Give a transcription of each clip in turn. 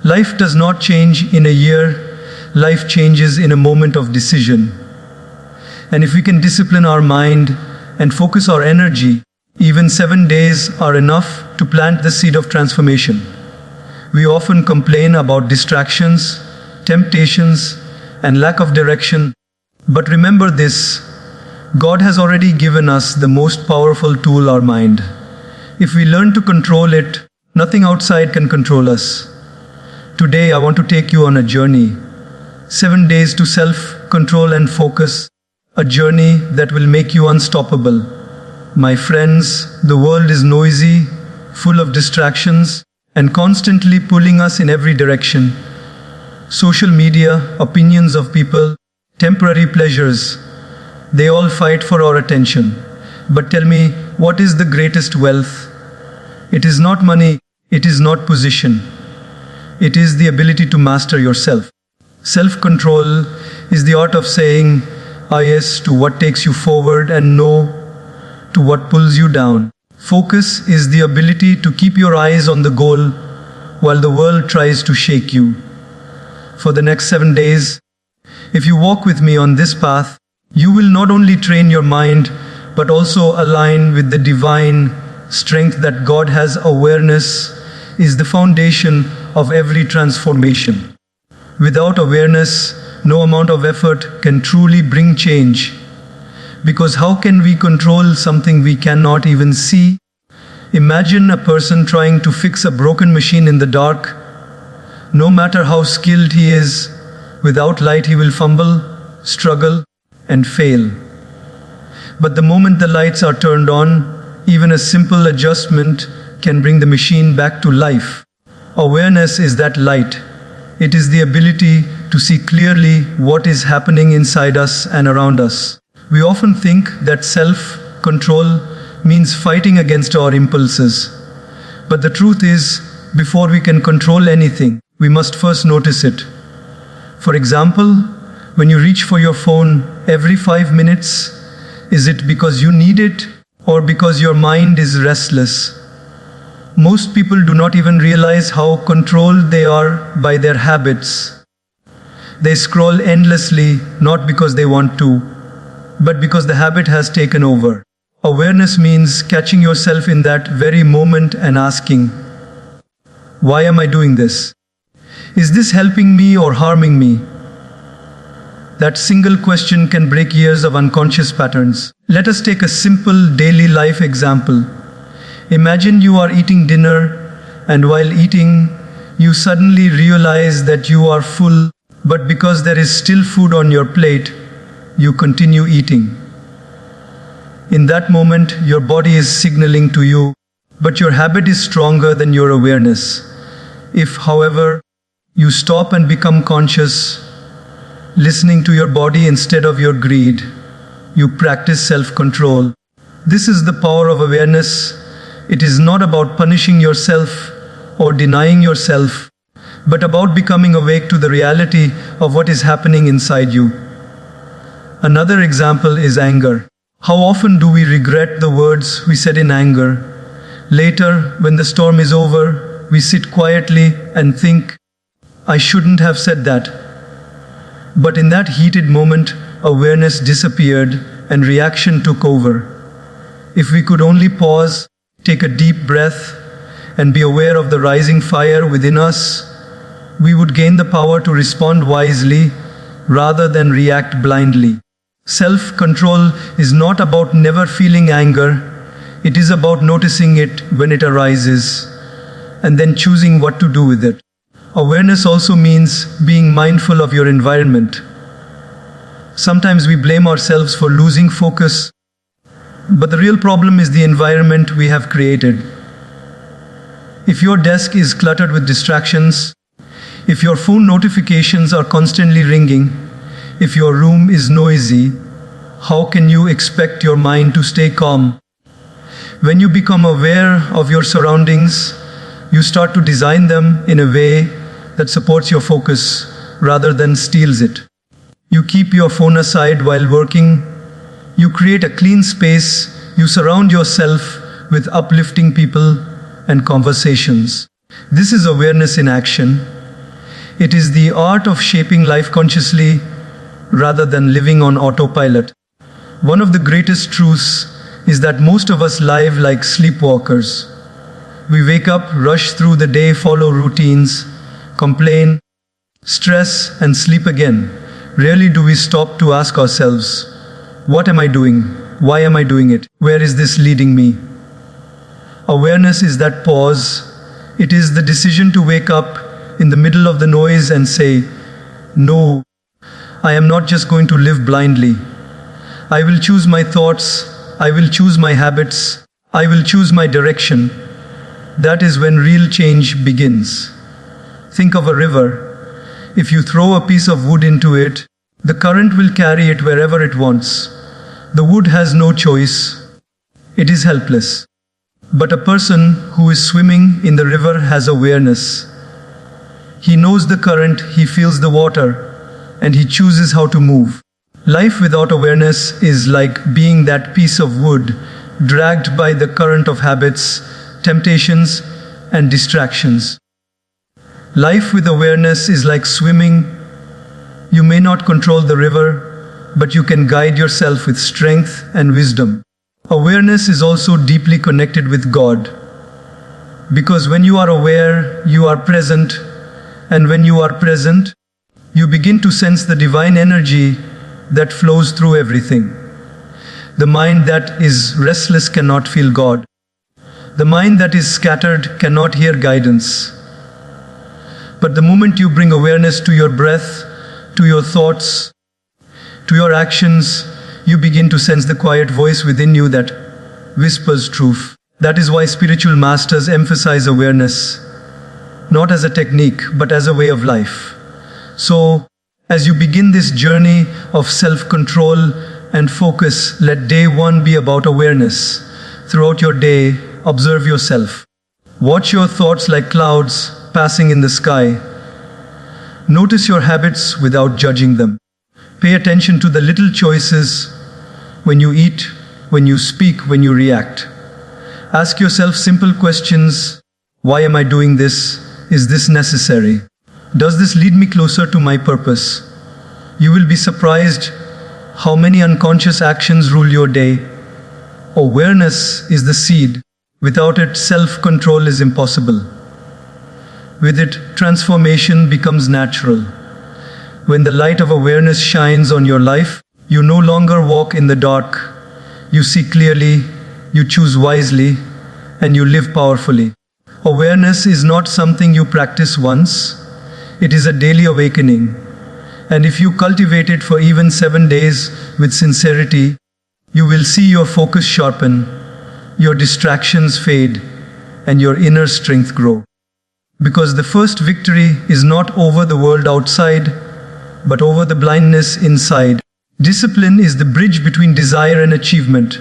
Life does not change in a year, life changes in a moment of decision. And if we can discipline our mind and focus our energy, even 7 days are enough to plant the seed of transformation. We often complain about distractions, temptations, and lack of direction. But remember this, God has already given us the most powerful tool, our mind. If we learn to control it, nothing outside can control us. Today I want to take you on a journey. 7 days to self-control and focus. A journey that will make you unstoppable. My friends, the world is noisy, full of distractions, and constantly pulling us in every direction. Social media, opinions of people, temporary pleasures, they all fight for our attention. But tell me, what is the greatest wealth? It is not money, it is not position. It is the ability to master yourself. Self-control is the art of saying yes to what takes you forward and no to what pulls you down. Focus is the ability to keep your eyes on the goal while the world tries to shake you. For the next 7 days, if you walk with me on this path, you will not only train your mind but also align with the divine strength that God has. Awareness is the foundation of every transformation. Without awareness, no amount of effort can truly bring change. Because how can we control something we cannot even see? Imagine a person trying to fix a broken machine in the dark. No matter how skilled he is, without light he will fumble, struggle, and fail. But the moment the lights are turned on, even a simple adjustment can bring the machine back to life. Awareness is that light. It is the ability to see clearly what is happening inside us and around us. We often think that self-control means fighting against our impulses. But the truth is, before we can control anything, we must first notice it. For example, when you reach for your phone every 5 minutes, is it because you need it or because your mind is restless? Most people do not even realize how controlled they are by their habits. They scroll endlessly, not because they want to, but because the habit has taken over. Awareness means catching yourself in that very moment and asking, why am I doing this? Is this helping me or harming me? That single question can break years of unconscious patterns. Let us take a simple daily life example. Imagine you are eating dinner, and while eating, you suddenly realize that you are full, but because there is still food on your plate, you continue eating. In that moment, your body is signaling to you, but your habit is stronger than your awareness. If, however, you stop and become conscious, listening to your body instead of your greed, you practice self-control. This is the power of awareness. It is not about punishing yourself or denying yourself, but about becoming awake to the reality of what is happening inside you. Another example is anger. How often do we regret the words we said in anger? Later, when the storm is over, we sit quietly and think, I shouldn't have said that. But in that heated moment, awareness disappeared and reaction took over. If we could only pause, take a deep breath, and be aware of the rising fire within us, we would gain the power to respond wisely rather than react blindly. Self-control is not about never feeling anger. It is about noticing it when it arises and then choosing what to do with it. Awareness also means being mindful of your environment. Sometimes we blame ourselves for losing focus, but the real problem is the environment we have created. If your desk is cluttered with distractions, if your phone notifications are constantly ringing, if your room is noisy, how can you expect your mind to stay calm? When you become aware of your surroundings, you start to design them in a way that supports your focus rather than steals it. You keep your phone aside while working. You create a clean space. You surround yourself with uplifting people and conversations. This is awareness in action. It is the art of shaping life consciously rather than living on autopilot. One of the greatest truths is that most of us live like sleepwalkers. We wake up, rush through the day, follow routines, complain, stress, and sleep again. Rarely do we stop to ask ourselves, what am I doing? Why am I doing it? Where is this leading me? Awareness is that pause. It is the decision to wake up in the middle of the noise and say, no, I am not just going to live blindly. I will choose my thoughts. I will choose my habits. I will choose my direction. That is when real change begins. Think of a river. If you throw a piece of wood into it, the current will carry it wherever it wants. The wood has no choice. It is helpless. But a person who is swimming in the river has awareness. He knows the current, he feels the water, and he chooses how to move. Life without awareness is like being that piece of wood dragged by the current of habits, temptations, and distractions. Life with awareness is like swimming. You may not control the river, but you can guide yourself with strength and wisdom. Awareness is also deeply connected with God. Because when you are aware, you are present, and when you are present, you begin to sense the divine energy that flows through everything. The mind that is restless cannot feel God. The mind that is scattered cannot hear guidance. But the moment you bring awareness to your breath, to your thoughts, to your actions, you begin to sense the quiet voice within you that whispers truth. That is why spiritual masters emphasize awareness, not as a technique, but as a way of life. So, as you begin this journey of self-control and focus, let day one be about awareness. Throughout your day, observe yourself. Watch your thoughts like clouds passing in the sky. Notice your habits without judging them. Pay attention to the little choices when you eat, when you speak, when you react. Ask yourself simple questions. Why am I doing this? Is this necessary? Does this lead me closer to my purpose? You will be surprised how many unconscious actions rule your day. Awareness is the seed. Without it, self-control is impossible. With it, transformation becomes natural. When the light of awareness shines on your life, you no longer walk in the dark. You see clearly, you choose wisely, and you live powerfully. Awareness is not something you practice once. It is a daily awakening. And if you cultivate it for even 7 days with sincerity, you will see your focus sharpen, your distractions fade, and your inner strength grow. Because the first victory is not over the world outside, but over the blindness inside. Discipline is the bridge between desire and achievement.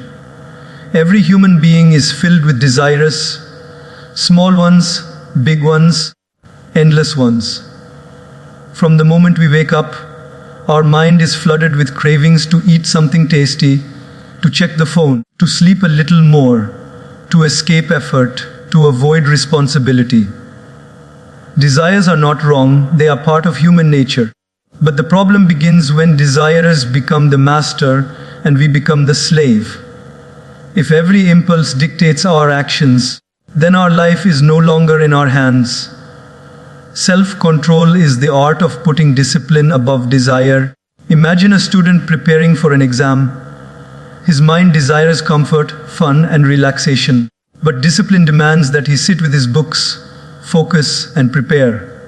Every human being is filled with desires, small ones, big ones, endless ones. From the moment we wake up, our mind is flooded with cravings to eat something tasty, to check the phone, to sleep a little more, to escape effort, to avoid responsibility. Desires are not wrong, they are part of human nature. But the problem begins when desires become the master and we become the slave. If every impulse dictates our actions, then our life is no longer in our hands. Self-control is the art of putting discipline above desire. Imagine a student preparing for an exam. His mind desires comfort, fun, and relaxation. But discipline demands that he sit with his books, focus, and prepare.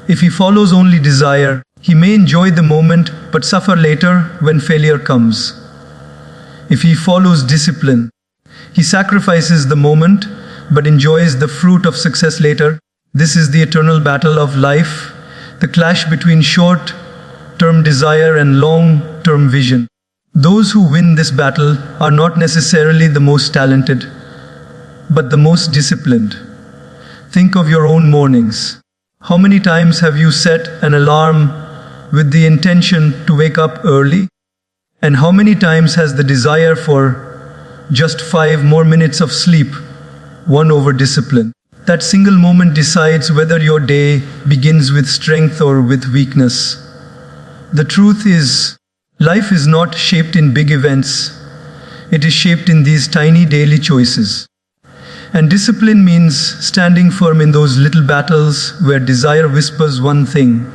If he follows only desire, he may enjoy the moment but suffer later when failure comes. If he follows discipline, he sacrifices the moment but enjoys the fruit of success later. This is the eternal battle of life, the clash between short-term desire and long-term vision. Those who win this battle are not necessarily the most talented, but the most disciplined. Think of your own mornings. How many times have you set an alarm with the intention to wake up early? And how many times has the desire for just 5 more minutes of sleep won over discipline? That single moment decides whether your day begins with strength or with weakness. The truth is, life is not shaped in big events. It is shaped in these tiny daily choices. And discipline means standing firm in those little battles where desire whispers one thing,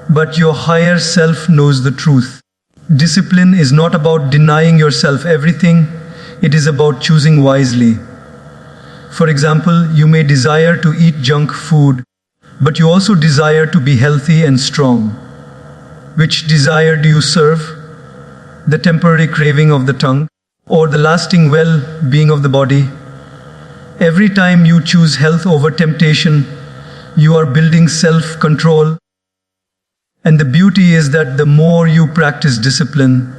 but your higher self knows the truth. Discipline is not about denying yourself everything, it is about choosing wisely. For example, you may desire to eat junk food, but you also desire to be healthy and strong. Which desire do you serve? The temporary craving of the tongue, or the lasting well-being of the body? Every time you choose health over temptation, you are building self-control. And the beauty is that the more you practice discipline,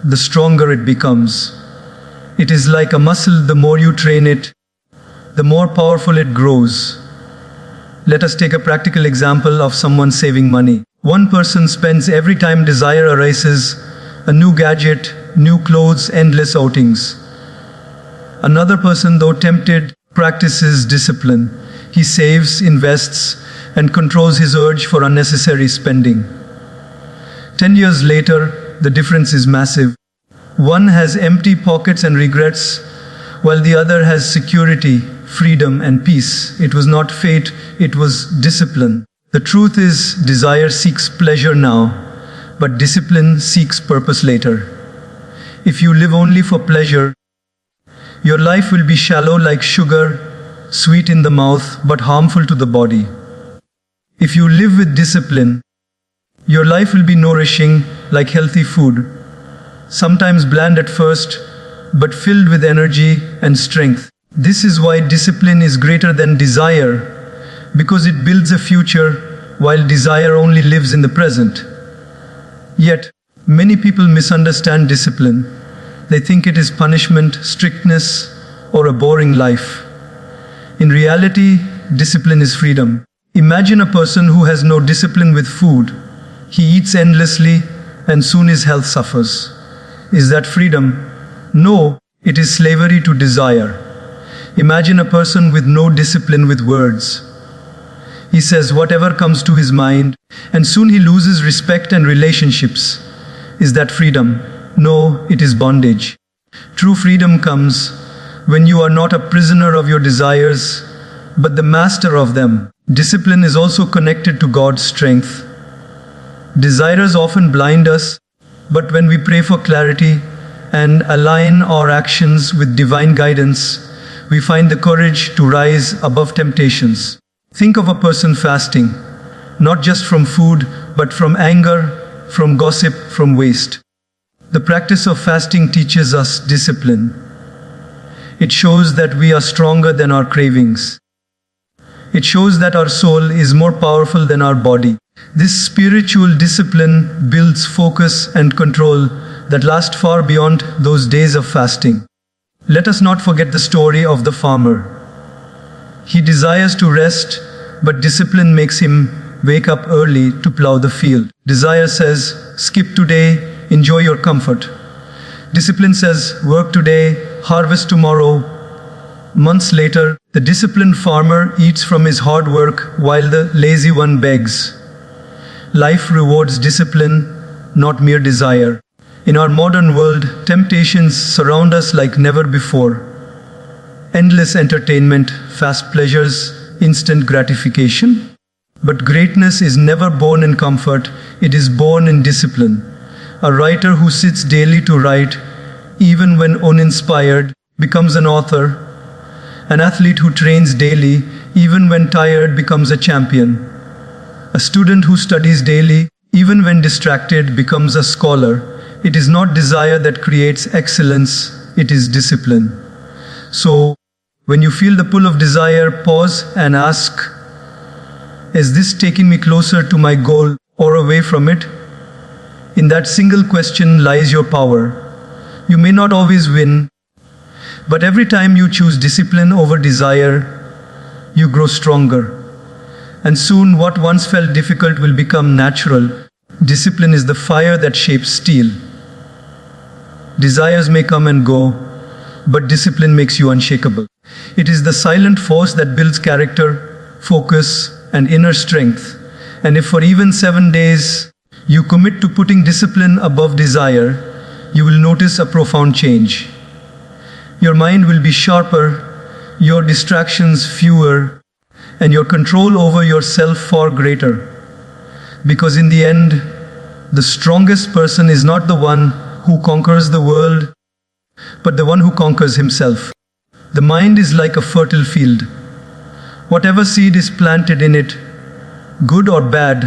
the stronger it becomes. It is like a muscle, the more you train it, the more powerful it grows. Let us take a practical example of someone saving money. One person spends every time desire arises, a new gadget, new clothes, endless outings. Another person, though tempted, practices discipline. He saves, invests, and controls his urge for unnecessary spending. 10 years later, the difference is massive. One has empty pockets and regrets, while the other has security, freedom, and peace. It was not fate, it was discipline. The truth is, desire seeks pleasure now, but discipline seeks purpose later. If you live only for pleasure, your life will be shallow like sugar, sweet in the mouth, but harmful to the body. If you live with discipline, your life will be nourishing like healthy food, sometimes bland at first, but filled with energy and strength. This is why discipline is greater than desire, because it builds a future while desire only lives in the present. Yet, many people misunderstand discipline. They think it is punishment, strictness, or a boring life. In reality, discipline is freedom. Imagine a person who has no discipline with food. He eats endlessly and soon his health suffers. Is that freedom? No, it is slavery to desire. Imagine a person with no discipline with words. He says whatever comes to his mind, and soon he loses respect and relationships. Is that freedom? No, it is bondage. True freedom comes when you are not a prisoner of your desires, but the master of them. Discipline is also connected to God's strength. Desires often blind us, but when we pray for clarity and align our actions with divine guidance, we find the courage to rise above temptations. Think of a person fasting, not just from food, but from anger, from gossip, from waste. The practice of fasting teaches us discipline. It shows that we are stronger than our cravings. It shows that our soul is more powerful than our body. This spiritual discipline builds focus and control that last far beyond those days of fasting. Let us not forget the story of the farmer. He desires to rest, but discipline makes him wake up early to plow the field. Desire says, skip today, enjoy your comfort. Discipline says, work today, harvest tomorrow. Months later, the disciplined farmer eats from his hard work while the lazy one begs. Life rewards discipline, not mere desire. In our modern world, temptations surround us like never before. Endless entertainment, fast pleasures, instant gratification. But greatness is never born in comfort, it is born in discipline. A writer who sits daily to write, even when uninspired, becomes an author. An athlete who trains daily, even when tired, becomes a champion. A student who studies daily, even when distracted, becomes a scholar. It is not desire that creates excellence, it is discipline. So, when you feel the pull of desire, pause and ask, is this taking me closer to my goal or away from it? In that single question lies your power. You may not always win, but every time you choose discipline over desire, you grow stronger. And soon what once felt difficult will become natural. Discipline is the fire that shapes steel. Desires may come and go, but discipline makes you unshakable. It is the silent force that builds character, focus, and inner strength. And if for even 7 days you commit to putting discipline above desire, you will notice a profound change. Your mind will be sharper, your distractions fewer, and your control over yourself far greater. Because in the end, the strongest person is not the one who conquers the world, but the one who conquers himself. The mind is like a fertile field. Whatever seed is planted in it, good or bad,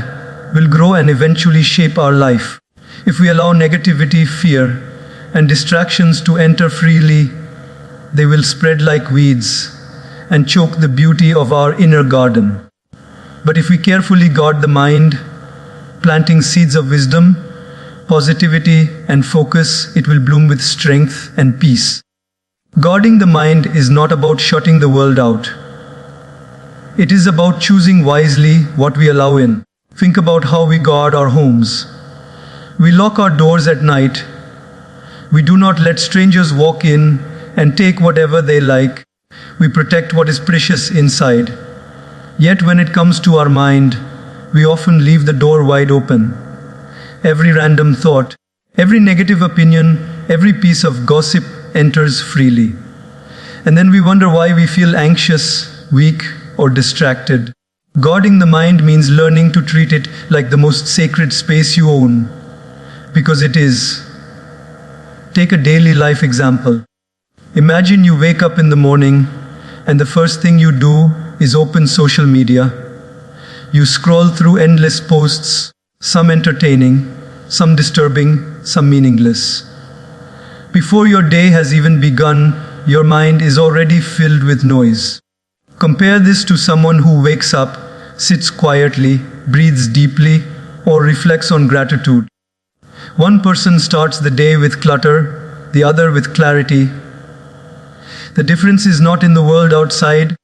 will grow and eventually shape our life. If we allow negativity, fear, and distractions to enter freely, they will spread like weeds and choke the beauty of our inner garden. But if we carefully guard the mind, planting seeds of wisdom, positivity, and focus, it will bloom with strength and peace. Guarding the mind is not about shutting the world out. It is about choosing wisely what we allow in. Think about how we guard our homes. We lock our doors at night. We do not let strangers walk in and take whatever they like. We protect what is precious inside. Yet when it comes to our mind, we often leave the door wide open. Every random thought, every negative opinion, every piece of gossip enters freely. And then we wonder why we feel anxious, weak, or distracted. Guarding the mind means learning to treat it like the most sacred space you own, because it is. Take a daily life example. Imagine you wake up in the morning and the first thing you do is open social media. You scroll through endless posts, some entertaining, some disturbing, some meaningless. Before your day has even begun, your mind is already filled with noise. Compare this to someone who wakes up, sits quietly, breathes deeply, or reflects on gratitude. One person starts the day with clutter, the other with clarity. The difference is not in the world outside,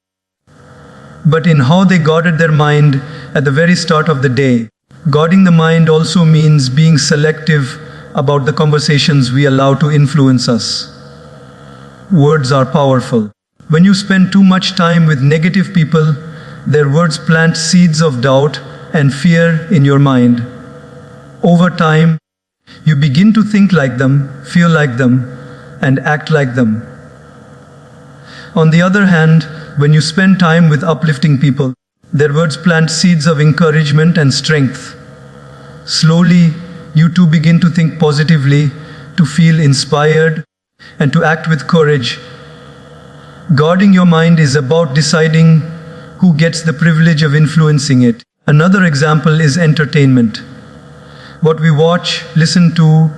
but in how they guarded their mind at the very start of the day. Guarding the mind also means being selective about the conversations we allow to influence us. Words are powerful. When you spend too much time with negative people, their words plant seeds of doubt and fear in your mind. Over time, you begin to think like them, feel like them, and act like them. On the other hand, when you spend time with uplifting people, their words plant seeds of encouragement and strength. Slowly, you too begin to think positively, to feel inspired, and to act with courage. Guarding your mind is about deciding who gets the privilege of influencing it. Another example is entertainment. What we watch, listen to,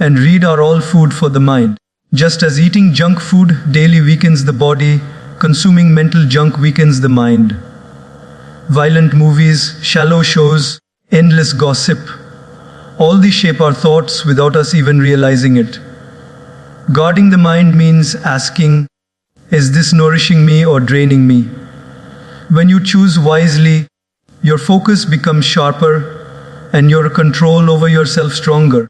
and read are all food for the mind. Just as eating junk food daily weakens the body, consuming mental junk weakens the mind. Violent movies, shallow shows, endless gossip, all these shape our thoughts without us even realizing it. Guarding the mind means asking, is this nourishing me or draining me? When you choose wisely, your focus becomes sharper and your control over yourself stronger.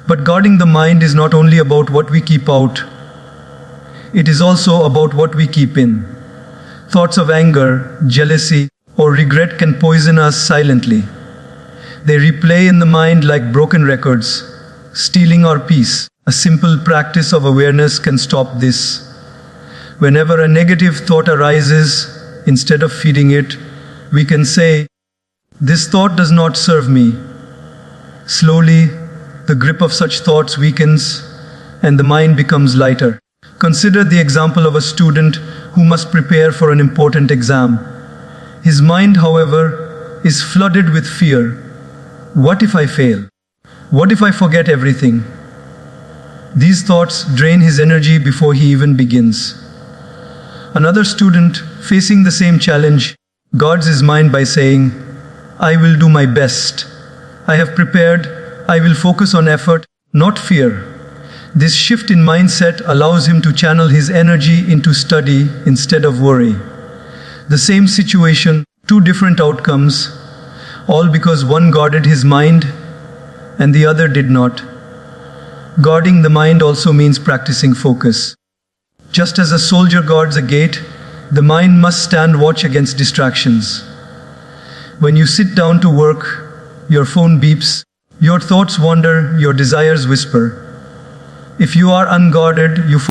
But guarding the mind is not only about what we keep out. It is also about what we keep in. Thoughts of anger, jealousy, or regret can poison us silently. They replay in the mind like broken records, stealing our peace. A simple practice of awareness can stop this. Whenever a negative thought arises, instead of feeding it, we can say, "This thought does not serve me." Slowly, the grip of such thoughts weakens and the mind becomes lighter. Consider the example of a student who must prepare for an important exam. His mind, however, is flooded with fear. What if I fail? What if I forget everything? These thoughts drain his energy before he even begins. Another student, facing the same challenge, guards his mind by saying, "I will do my best. I have prepared. I will focus on effort, not fear." This shift in mindset allows him to channel his energy into study instead of worry. The same situation, two different outcomes, all because one guarded his mind and the other did not. Guarding the mind also means practicing focus. Just as a soldier guards a gate, The mind must stand watch against distractions. When you sit down to work, your phone beeps, your thoughts wander, your desires whisper. If you are unguarded, you